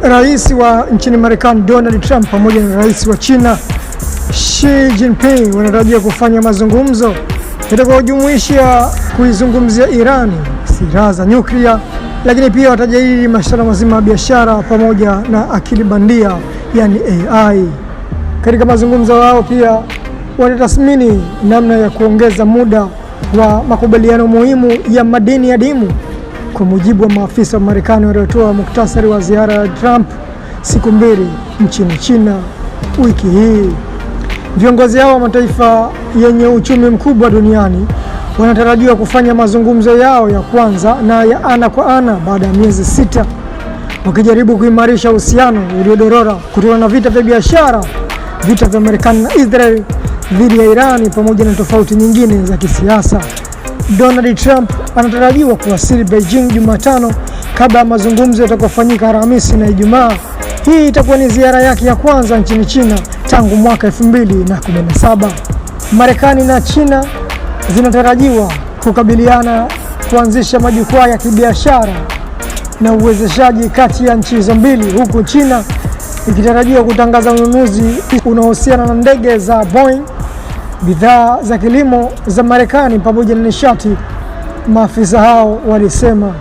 Rais wa nchini Marekani Donald Trump pamoja na rais wa China Xi Jinping wanatarajia kufanya mazungumzo yatakayojumuisha kuizungumzia Iran, silaha za nyuklia, lakini pia watajadili masuala mazima ya biashara pamoja na akili bandia, yani AI. Katika mazungumzo yao pia watatathmini namna ya kuongeza muda wa makubaliano muhimu ya madini adimu, kwa mujibu wa maafisa wa Marekani waliotoa muktasari wa ziara ya Trump siku 2 nchini China wiki hii. Viongozi hao wa mataifa yenye uchumi mkubwa duniani wanatarajiwa kufanya mazungumzo yao ya kwanza na ya ana kwa ana baada ya miezi 6, wakijaribu kuimarisha uhusiano uliodorora kutokana na vita vya biashara, vita vya Marekani na Israel dhidi ya Irani pamoja na tofauti nyingine za kisiasa. Donald Trump anatarajiwa kuwasili Beijing Jumatano kabla ya mazungumzo yatakayofanyika Alhamisi na Ijumaa. Hii itakuwa ni ziara yake ya kwanza nchini China tangu mwaka 2017. Marekani na China zinatarajiwa kukabiliana kuanzisha majukwaa ya kibiashara na uwezeshaji kati ya nchi hizo mbili, huku China ikitarajiwa kutangaza ununuzi unaohusiana na ndege za Boeing, bidhaa za kilimo za Marekani pamoja na nishati, maafisa hao walisema.